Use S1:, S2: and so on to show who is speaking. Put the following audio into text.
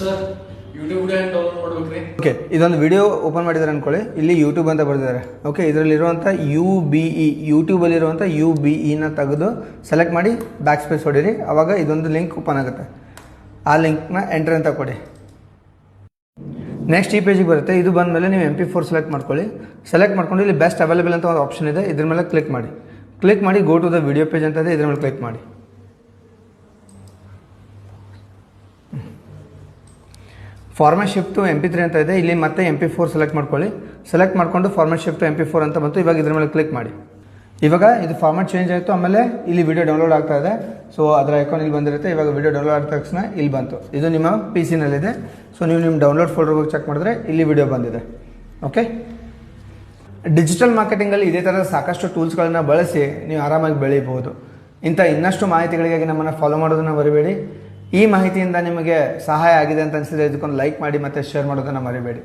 S1: Sir YouTube download ಮಾಡ್ಬೇಕ್ರಿ.
S2: Okay, ಇದೊಂದು video open ಮಾಡಿದ್ದಾರೆ ಅನ್ಕೊಳ್ಳಿ. ಇಲ್ಲಿ ಯೂಟ್ಯೂಬ್ ಅಂತ ಬರೆದಿದ್ದಾರೆ. ಓಕೆ, ಇದರಲ್ಲಿರುವಂಥ UBE ಯೂಟ್ಯೂಬಲ್ಲಿರುವಂಥ UBEನ ತೆಗೆದು ಸೆಲೆಕ್ಟ್ ಮಾಡಿ ಬ್ಯಾಕ್ ಸ್ಪೇಸ್ ಹೊಡೀರಿ. ಆವಾಗ ಇದೊಂದು ಲಿಂಕ್ ಓಪನ್ ಆಗುತ್ತೆ. ಆ ಲಿಂಕ್ನ ಎಂಟರ್ ಅಂತ ಕೊಡಿ. ನೆಕ್ಸ್ಟ್ ಈ ಪೇಜಿಗೆ ಬರುತ್ತೆ. ಇದು ಬಂದಮೇಲೆ ನೀವು MP4 ಸೆಲೆಕ್ಟ್ ಮಾಡ್ಕೊಳ್ಳಿ. ಸೆಲೆಕ್ಟ್ ಮಾಡ್ಕೊಂಡು ಇಲ್ಲಿ ಬೆಸ್ಟ್ ಅವೈಲೇಬಲ್ ಅಂತ ಒಂದು ಆಪ್ಷನ್ ಇದೆ, ಇದ್ರ ಮೇಲೆ ಕ್ಲಿಕ್ ಮಾಡಿ. ಕ್ಲಿಕ್ ಮಾಡಿ go to the video page ಅಂತ ಇದೆ, ಇದ್ರ ಮೇಲೆ ಕ್ಲಿಕ್ ಮಾಡಿ. ಫಾರ್ಮ್ಯಾಟ್ ಶಿಫ್ಟ್ ಟು MP3 ಅಂತ ಇದೆ. ಇಲ್ಲಿ ಮತ್ತೆ MP4 ಸೆಲೆಕ್ಟ್ ಮಾಡ್ಕೊಳ್ಳಿ. ಸೆಲೆಕ್ಟ್ ಮಾಡಿಕೊಂಡು ಫಾರ್ಮ್ಯಾಟ್ ಶಿಫ್ಟ್ ಟು MP4 ಅಂತ ಬಂತು. ಇವಾಗ ಇದ್ರ ಮೇಲೆ ಕ್ಲಿಕ್ ಮಾಡಿ. ಇವಾಗ ಇದು ಫಾರ್ಮ್ಯಾಟ್ ಚೇಂಜ್ ಆಯಿತು. ಆಮೇಲೆ ಇಲ್ಲಿ ವಿಡಿಯೋ ಡೌನ್ಲೋಡ್ ಆಗ್ತಾ ಇದೆ. ಸೊ ಅದರ ಐಕಾನ್ ಇಲ್ಲಿ ಬಂದಿರುತ್ತೆ. ಇವಾಗ ವಿಡಿಯೋ ಡೌನ್ಲೋಡ್ ಆದ ತಕ್ಷಣ ಇಲ್ಲಿ ಬಂತು. ಇದು ನಿಮ್ಮ PC-ನಲ್ಲಿದೆ. ಸೊ ನೀವು ನಿಮ್ಮ ಡೌನ್ಲೋಡ್ ಫೋಲ್ಡರ್ ಹೋಗಿ ಚೆಕ್ ಮಾಡಿದ್ರೆ ಇಲ್ಲಿ ವಿಡಿಯೋ ಬಂದಿದೆ. ಓಕೆ, ಡಿಜಿಟಲ್ ಮಾರ್ಕೆಟಿಂಗಲ್ಲಿ ಇದೇ ಥರದ ಸಾಕಷ್ಟು ಟೂಲ್ಸ್ಗಳನ್ನು ಬಳಸಿ ನೀವು ಆರಾಮಾಗಿ ಬೆಳೀಬಹುದು. ಇಂಥ ಇನ್ನಷ್ಟು ಮಾಹಿತಿಗಳಿಗಾಗಿ ನಮ್ಮನ್ನು ಫಾಲೋ ಮಾಡೋದನ್ನು ಮರಿಬೇಡಿ. ಈ ಮಾಹಿತಿಯಿಂದ ನಿಮಗೆ ಸಹಾಯ ಆಗಿದೆ ಅಂತ ಅನಿಸಿದರೆ ಇದಕ್ಕೊಂದು ಲೈಕ್ ಮಾಡಿ ಮತ್ತು ಶೇರ್ ಮಾಡೋದನ್ನು ಮರಿಬೇಡಿ.